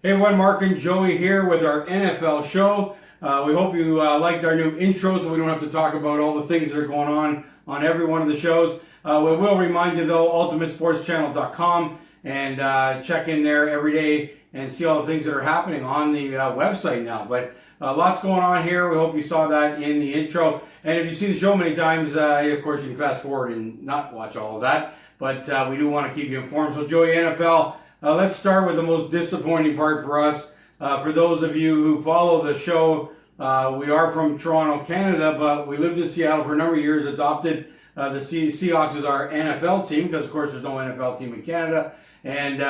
Hey everyone, Mark and Joey here with our NFL show. We hope you liked our new intro so we don't have to talk about all the things that are going on every one of the shows. We will remind you though, ultimatesportschannel.com, and check in there every day and see all the things that are happening on the website now. But lots going on here. We hope you saw that in the intro. And if you see the show many times, of course you can fast forward and not watch all of that. But we do want to keep you informed. So Joey, NFL. Let's start with the most disappointing part for us. For those of you who follow the show, we are from Toronto, Canada, but we lived in Seattle for a number of years, adopted the Seahawks as our NFL team, because of course there's no NFL team in Canada. And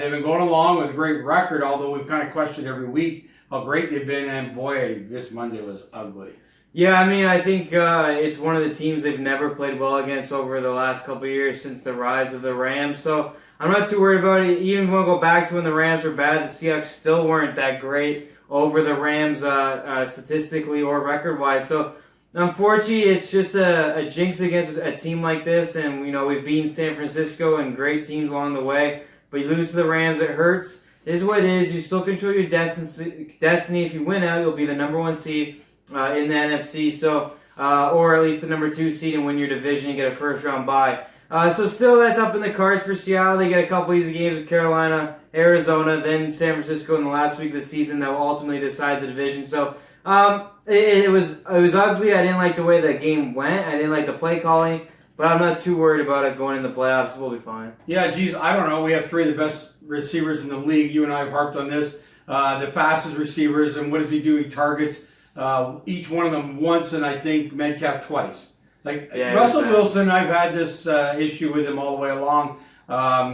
they've been going along with a great record, although we've kind of questioned every week how great they've been. And boy, this Monday was ugly. Yeah, I mean, I think it's one of the teams they've never played well against over the last couple of years since the rise of the Rams. So I'm not too worried about it. Even when we go back to when the Rams were bad, the Seahawks still weren't that great over the Rams statistically or record-wise. So unfortunately, it's just a jinx against a team like this. And, you know, we've beaten San Francisco and great teams along the way. But you lose to the Rams, it hurts. It is what it is. You still control your destiny. If you win out, you'll be the number one seed in the NFC. So, or at least the number 2 seed and win your division and get a first-round bye. So still, that's up in the cards for Seattle. They get a couple easy games with Carolina, Arizona, then San Francisco in the last week of the season that will ultimately decide the division. So it was ugly. I didn't like the way that game went. I didn't like the play calling, but I'm not too worried about it going in the playoffs. We'll be fine. Yeah, geez, I don't know. We have 3 of the best receivers in the league. You and I have harped on this. The fastest receivers, and what does he do? He targets each one of them once, and I think Metcalf twice. Russell Wilson, I've had this issue with him all the way along.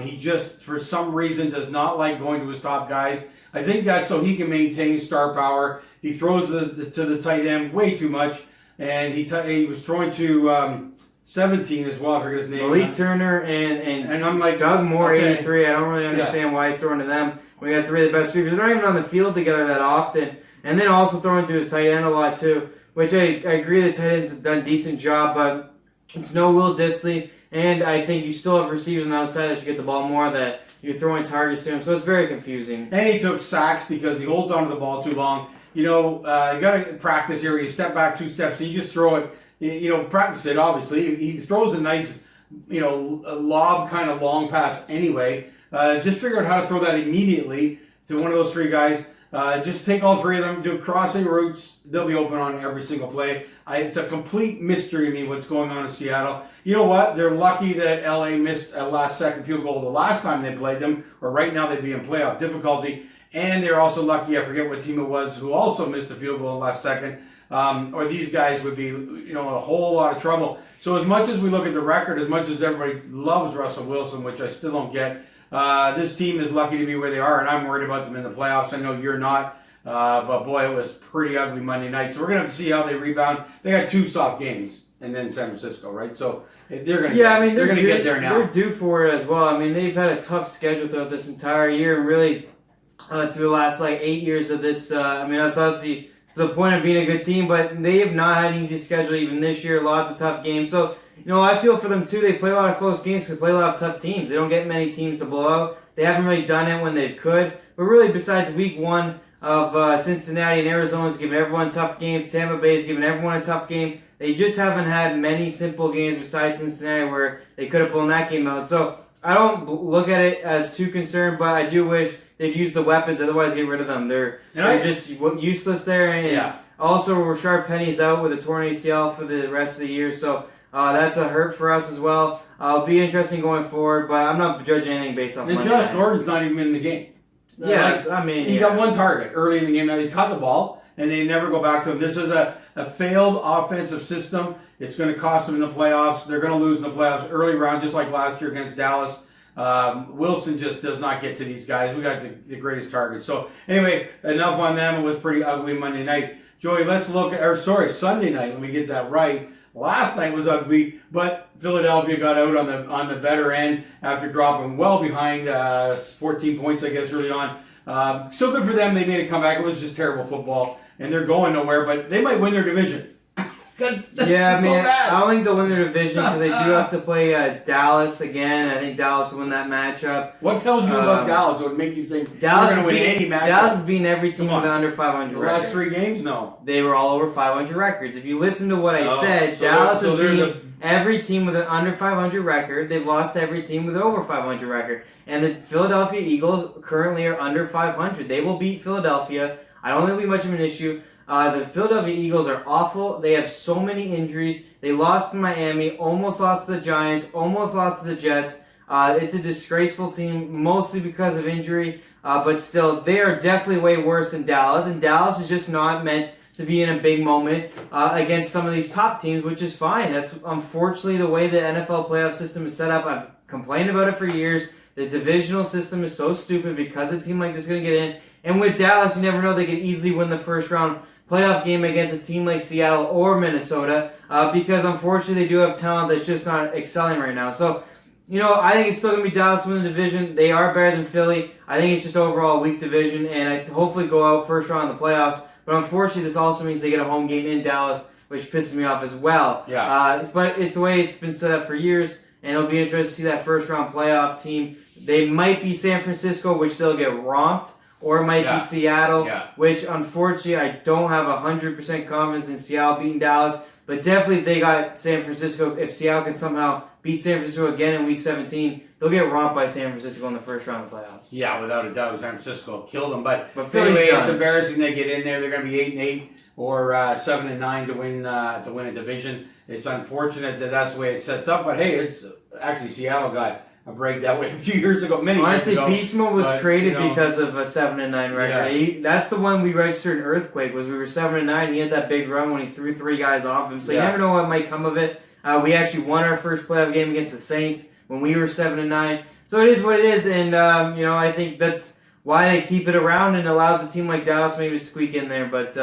He just, for some reason, does not like going to his top guys. I think that's so he can maintain star power. He throws to the tight end way too much, and he was throwing to 17 as well. I forget his name. Malik Turner and I'm like Doug Moore, okay. 83. I don't really understand why he's throwing to them. We got 3 of the best receivers. They're not even on the field together that often, and then also throwing to his tight end a lot too. Which I agree the tight ends have done a decent job, but it's no Will Dissly, and I think you still have receivers on the outside that should get the ball more, that you're throwing targets to him, so it's very confusing. And he took sacks because he holds onto the ball too long. You know, you got to practice here. You step back 2 steps, and you just throw it. You know, practice it, obviously. He throws a nice, you know, a lob kind of long pass anyway. Just figure out how to throw that immediately to one of those 3 guys. Just take all 3 of them, do crossing routes. They'll be open on every single play. It's a complete mystery to me what's going on in Seattle. You know what? They're lucky that LA missed a last-second field goal the last time they played them, or right now they'd be in playoff difficulty. And they're also lucky, I forget what team it was, who also missed a field goal in the last second. Or these guys would be, you know, in a whole lot of trouble. So as much as we look at the record, as much as everybody loves Russell Wilson, which I still don't get, this team is lucky to be where they are, and I'm worried about them in the playoffs. I know you're not, but boy, it was pretty ugly Monday night. So we're going to have to see how they rebound. They got 2 soft games, and then San Francisco, right? So they're going to they're going to get there now. They're due for it as well. I mean, they've had a tough schedule throughout this entire year, and really through the last 8 years of this. I mean, that's obviously to the point of being a good team, but they have not had an easy schedule even this year. Lots of tough games. So, you know, I feel for them too. They play a lot of close games because they play a lot of tough teams. They don't get many teams to blow out. They haven't really done it when they could. But really, besides week 1 of Cincinnati and Arizona's giving everyone a tough game, Tampa Bay's giving everyone a tough game, they just haven't had many simple games besides Cincinnati where they could have blown that game out. So I don't look at it as too concerned, but I do wish they'd use the weapons. Otherwise, get rid of them. They're just useless there. And also, Rashard Penny's out with a torn ACL for the rest of the year. So that's a hurt for us as well. It'll be interesting going forward, but I'm not judging anything based on. And Josh Gordon's not even in the game. He got 1 target early in the game. Now he caught the ball, and they never go back to him. This is a failed offensive system. It's going to cost them in the playoffs. They're going to lose in the playoffs early round, just like last year against Dallas. Wilson just does not get to these guys. We got the greatest target. So anyway, enough on them. It was pretty ugly Monday night. Joey, let's look at, Sunday night. Let me get that right. Last night was ugly, but Philadelphia got out on the better end after dropping well behind 14 points, I guess, early on. So good for them. They made a comeback. It was just terrible football, and they're going nowhere, but they might win their division. Because Yeah, I so mean, bad. I don't think they'll win their division because they do have to play Dallas again. I think Dallas will win that matchup. What tells you about Dallas? What would make you think Dallas they're is going to win any beating matchup? Dallas is beating every team Come on. with an under 500 The record. last 3 games, no. They were all over 500 records. If you listen to what I Oh, said, so Dallas they're- so is they're beating every team with an under 500 record. They've lost to every team with an over 500 record. And the Philadelphia Eagles currently are under 500. They will beat Philadelphia. I don't think it'll be much of an issue. The Philadelphia Eagles are awful. They have so many injuries. They lost to Miami, almost lost to the Giants, almost lost to the Jets. It's a disgraceful team, mostly because of injury. But still, they are definitely way worse than Dallas. And Dallas is just not meant to be in a big moment against some of these top teams, which is fine. That's unfortunately the way the NFL playoff system is set up. I've complained about it for years. The divisional system is so stupid because a team like this is going to get in. And with Dallas, you never know. They could easily win the first round playoff game against a team like Seattle or Minnesota because unfortunately they do have talent that's just not excelling right now. So, I think it's still going to be Dallas winning the division. They are better than Philly. I think it's just overall a weak division, and I hopefully go out first round in the playoffs. But unfortunately, this also means they get a home game in Dallas, which pisses me off as well. Yeah. But it's the way it's been set up for years, and it'll be interesting to see that first round playoff team. They might be San Francisco, which they'll get romped. Or it might be Seattle, which unfortunately I don't have 100% confidence in Seattle beating Dallas. But definitely if they got San Francisco, if Seattle can somehow beat San Francisco again in Week 17, they'll get romped by San Francisco in the first round of the playoffs. Yeah, without a doubt, San Francisco will kill them. But Philly's anyway, done. it's embarrassing they get in there. They're going to be 8-8 or 7-9 to win a division. It's unfortunate that that's the way it sets up. But hey, it's actually Seattle got a break that way a few years ago, Honestly, years ago. Beast Mode was created because of a 7-9 record. Yeah. That's the one we registered in Earthquake. Was we were 7-9. He had that big run when he threw 3 guys off him. So you never know what might come of it. We actually won our first playoff game against the Saints when we were 7-9. So it is what it is, and I think that's why they keep it around and allows a team like Dallas maybe to squeak in there. But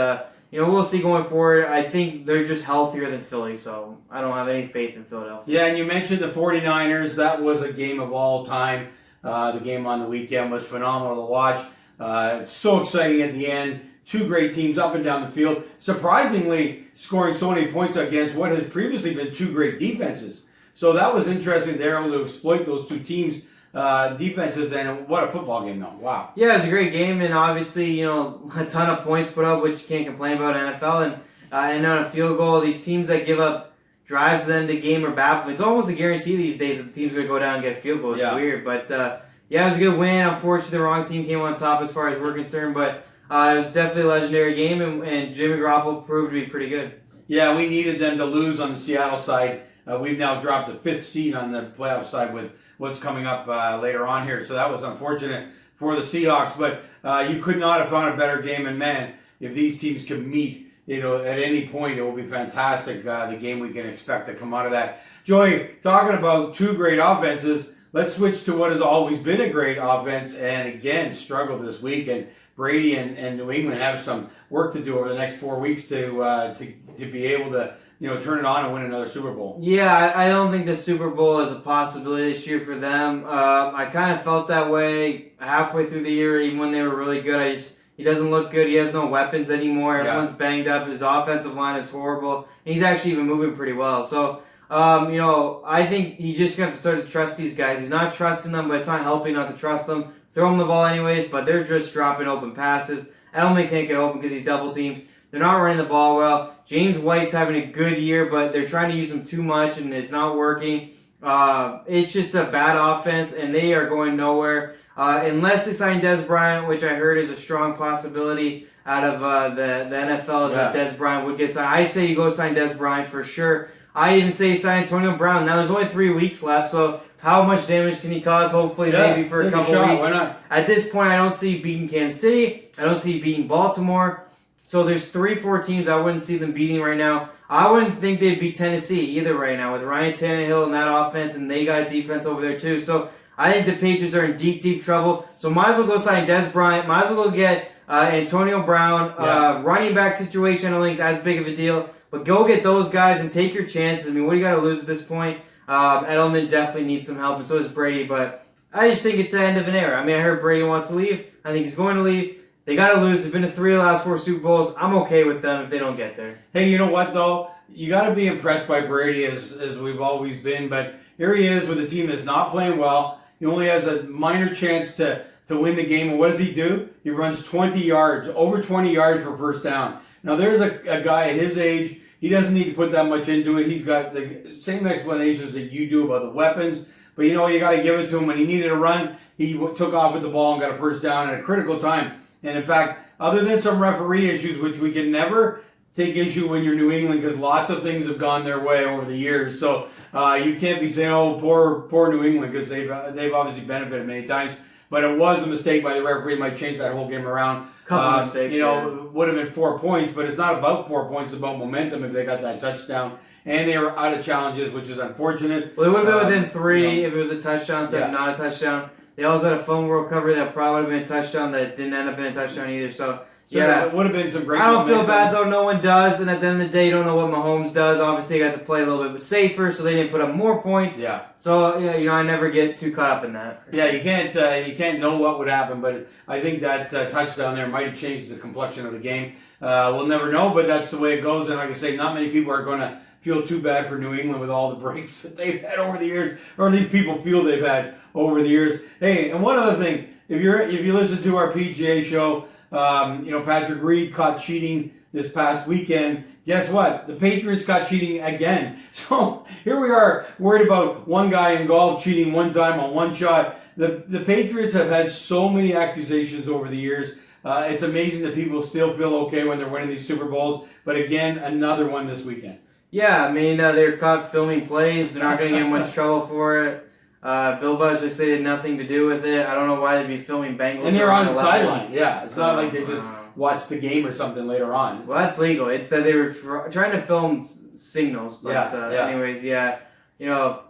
we'll see going forward. I think they're just healthier than Philly, so I don't have any faith in Philadelphia. Yeah, and you mentioned the 49ers. That was a game of all time. The game on the weekend was phenomenal to watch. It's so exciting at the end. 2 great teams up and down the field. Surprisingly, scoring so many points against what has previously been 2 great defenses. So that was interesting. They're able to exploit those 2 teams' defenses, and what a football game, though. Wow. Yeah, it was a great game, and obviously, a ton of points put up, which you can't complain about NFL. And on a field goal, these teams that give up drives to the end of the game are baffling. It's almost a guarantee these days that the team's going to go down and get a field goal. It's weird. But, it was a good win. Unfortunately, the wrong team came on top as far as we're concerned, but it was definitely a legendary game, and Jimmy Garoppolo proved to be pretty good. Yeah, we needed them to lose on the Seattle side. We've now dropped the 5th seed on the playoff side with what's coming up later on here. So that was unfortunate for the Seahawks. But you could not have found a better game. And, man, if these teams can meet, at any point, it will be fantastic, the game we can expect to come out of that. Joey, talking about 2 great offenses, let's switch to what has always been a great offense and, again, struggled this week. And Brady and New England have some work to do over the next 4 weeks to be able to turn it on and win another Super Bowl. Yeah, I don't think the Super Bowl is a possibility this year for them. I kind of felt that way halfway through the year, even when they were really good. He doesn't look good. He has no weapons anymore. Everyone's banged up. His offensive line is horrible. And he's actually even moving pretty well. So, I think he's just going to have to start to trust these guys. He's not trusting them, but it's not helping not to trust them. Throw him the ball anyways, but they're just dropping open passes. Edelman can't get open because he's double teamed. They're not running the ball well. James White's having a good year, but they're trying to use him too much, and it's not working. It's just a bad offense, and they are going nowhere. Unless they sign Dez Bryant, which I heard is a strong possibility out of the NFL, is that Dez Bryant would get signed. I say you go sign Dez Bryant for sure. I even say sign Antonio Brown. Now, there's only 3 weeks left, so how much damage can he cause? Hopefully, maybe for a couple weeks. Why not? At this point, I don't see beating Kansas City. I don't see beating Baltimore. So there's 3-4 teams I wouldn't see them beating right now. I wouldn't think they'd beat Tennessee either right now with Ryan Tannehill and that offense, and they got a defense over there too. So I think the Patriots are in deep, deep trouble. So might as well go sign Dez Bryant. Might as well go get Antonio Brown. Running back situation, I don't think it's as big of a deal. But go get those guys and take your chances. I mean, what do you got to lose at this point? Edelman definitely needs some help, and so does Brady. But I just think it's the end of an era. I mean, I heard Brady wants to leave. I think he's going to leave. They got to lose. They've been to 3 of the last 4 Super Bowls. I'm okay with them if they don't get there. Hey, you know what, though? you got to be impressed by Brady as we've always been. But here he is with a team that's not playing well. He only has a minor chance to win the game. And what does he do? He runs 20 yards, over 20 yards for first down. Now there's a guy at his age. He doesn't need to put that much into it. He's got the same explanations that you do about the weapons. But you got to give it to him. When he needed a run, he took off with the ball and got a first down at a critical time. And in fact, other than some referee issues, which we can never take issue when you're New England, because lots of things have gone their way over the years. So you can't be saying, "Oh, poor New England," because they've obviously benefited many times. But it was a mistake by the referee. It might change that whole game around. Couple mistakes. It would have been 4 points, but it's not about 4 points. It's about momentum if they got that touchdown. And they were out of challenges, which is unfortunate. Well, they would have been within 3 if it was a touchdown instead of not a touchdown. They also had a fumble recovery that probably would have been a touchdown that didn't end up being a touchdown either. So yeah, it would have been some great. I don't momentum. feel bad though. No one does, and at the end of the day, you don't know what Mahomes does. Obviously, they got to play a little bit safer, so they didn't put up more points. Yeah. So I never get too caught up in that. Yeah, you can't know what would happen, but I think that touchdown there might have changed the complexion of the game. We'll never know, but that's the way it goes. And like I say, not many people are going to feel too bad for New England with all the breaks that they've had over the years, or at least people feel they've had over the years. Hey, and one other thing, if you listen to our PGA show, Patrick Reed caught cheating this past weekend. Guess what? The Patriots got cheating again. So here we are, worried about one guy in golf cheating one time on one shot. The Patriots have had so many accusations over the years. It's amazing that people still feel okay when they're winning these Super Bowls. But again, another one this weekend. Yeah, I mean, they're caught filming plays. They're not going to get in much trouble for it. Bill Belichick said they had nothing to do with it. I don't know why they'd be filming Bengals. And they're on the sideline. Yeah, it's not like they just watched the game or something later on. Well, that's legal. It's that they were trying to film signals. But anyways, I don't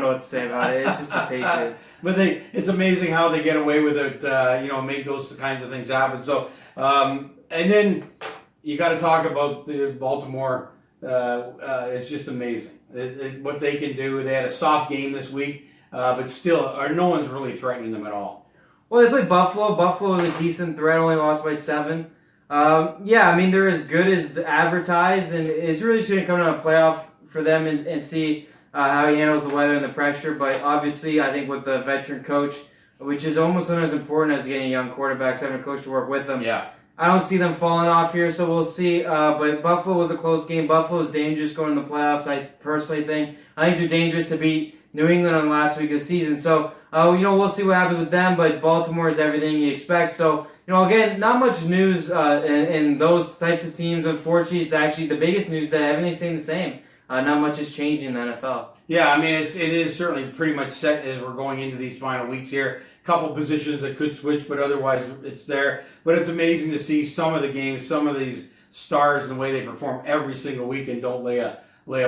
know what to say about it. It's just the Patriots. But it's amazing how they get away with it, make those kinds of things happen. So, and then you got to talk about the Baltimore. It's just amazing what they can do. They had a soft game this week, but still, no one's really threatening them at all. Well, they played Buffalo. Buffalo was a decent threat, only lost by 7. I mean, they're as good as advertised, and it's really just going to come down to a playoff for them and see how he handles the weather and the pressure. But obviously, I think with the veteran coach, which is almost as important as getting young quarterbacks, having a coach to work with them. Yeah. I don't see them falling off here, so we'll see. But Buffalo was a close game. Buffalo's dangerous going to the playoffs, I personally think. I think they're dangerous to beat New England on the last week of the season. So, we'll see what happens with them, but Baltimore is everything you expect. So, again, not much news in those types of teams. Unfortunately, it's actually the biggest news that everything's staying the same. Not much is changing in the NFL. Yeah, I mean, it is certainly pretty much set as we're going into these final weeks here. Couple positions that could switch, but otherwise it's there. But it's amazing to see some of the games, some of these stars and the way they perform every single week and don't lay a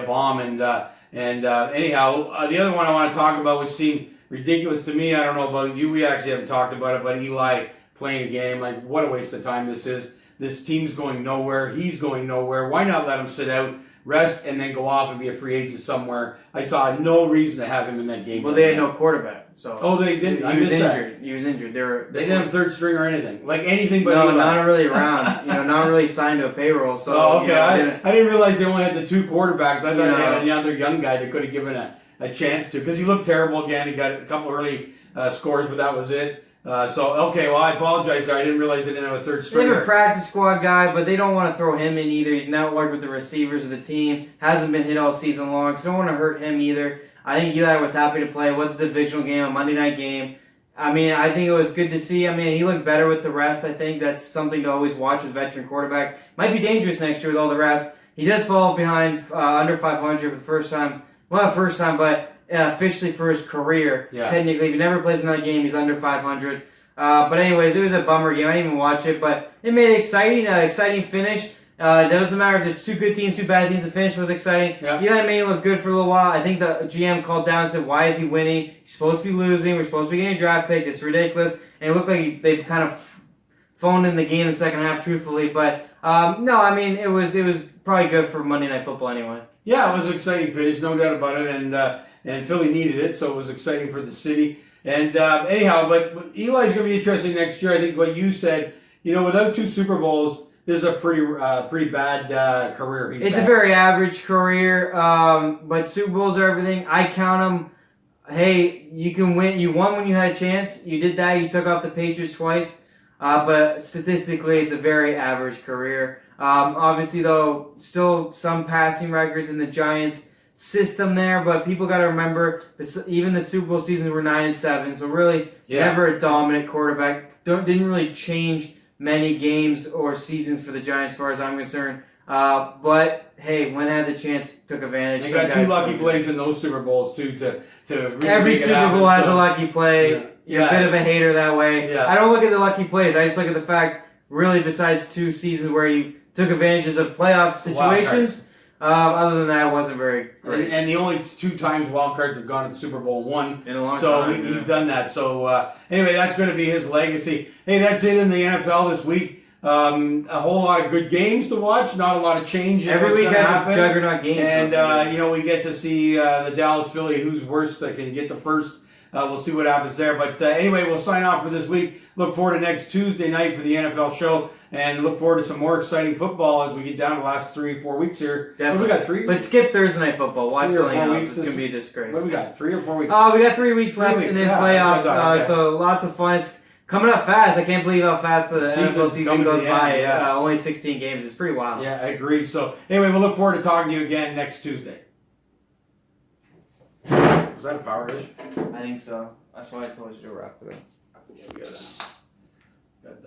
bomb. Anyhow, the other one I want to talk about, which seemed ridiculous to me, I don't know about you, we actually haven't talked about it, but Eli playing a game, like what a waste of time this is. This team's going nowhere. He's going nowhere. Why not let him sit out, rest, and then go off and be a free agent somewhere? I saw no reason to have him in that game. Well, they had no quarterback. So they didn't. He was injured. He was injured. They didn't have third string or anything. Like anything but no, Eli. not really around. Not really signed to a payroll. So okay. I didn't realize they only had the 2 quarterbacks. I thought they had another young guy they could have given a chance to, because he looked terrible again. He got a couple early scores, but that was it. I apologize there. I didn't realize they didn't have a third stringer. They have a practice squad guy, but they don't want to throw him in either. He's not worked with the receivers of the team. Hasn't been hit all season long, so don't want to hurt him either. I think Eli was happy to play. It was a divisional game, a Monday night game. I mean, I think it was good to see. I mean, he looked better with the rest. I think that's something to always watch with veteran quarterbacks. Might be dangerous next year with all the rest. He does fall behind under 500 for the first time. Well, not first time, but officially for his career. Yeah. Technically, if he never plays another game, he's under 500. But anyways, it was a bummer game. I didn't even watch it, but it made it exciting finish. It doesn't matter if it's 2 good teams, 2 bad teams. The finish was exciting. Yeah. Eli made it look good for a little while. I think the GM called down and said, "Why is he winning? He's supposed to be losing. We're supposed to be getting a draft pick. This is ridiculous." And it looked like they kind of phoned in the game in the second half, truthfully. But no, I mean it was probably good for Monday Night Football anyway. Yeah, it was an exciting finish, no doubt about it, and Philly needed it, so it was exciting for the city. And anyhow, but Eli's going to be interesting next year. I think what you said, without 2 Super Bowls, this is a pretty bad career. It's a very average career, but Super Bowls are everything. I count them. Hey, you can win. You won when you had a chance. You did that. You took off the Patriots twice. But statistically, it's a very average career. Obviously, though, still some passing records in the Giants system there. But people got to remember, even the Super Bowl seasons were 9-7. So really, never a dominant quarterback. Didn't really change many games or seasons for the Giants, as far as I'm concerned. But hey, when they had the chance, took advantage. They got 2 lucky plays in those Super Bowls too. To really every Super Bowl has a lucky play. Yeah. You're a bit of a hater that way. Yeah. I don't look at the lucky plays. I just look at the fact, really, besides 2 seasons where you took advantages of playoff situations. Other than that, it wasn't very great. And the only 2 times wild cards have gone to the Super Bowl, 1 in a long so time. He's done that. So anyway, that's going to be his legacy. Hey, that's it in the NFL this week. A whole lot of good games to watch. Not a lot of change. Every week has a juggernaut game. And we get to see the Dallas Philly, who's worse that can get the first. We'll see what happens there. But anyway, we'll sign off for this week. Look forward to next Tuesday night for the NFL show. And look forward to some more exciting football as we get down to the last 3 or 4 weeks here. Definitely. We got 3? But skip Thursday night football. Watch something else. It's going to be a disgrace. What we got? 3 or 4 weeks? We got 3 weeks left and then playoffs. So lots of fun. It's coming up fast. I can't believe how fast the NFL season goes by. Only 16 games. It's pretty wild. Yeah, I agree. So anyway, we'll look forward to talking to you again next Tuesday. Was that a power issue? I think so. That's why I told you to wrap it up. Yeah, we got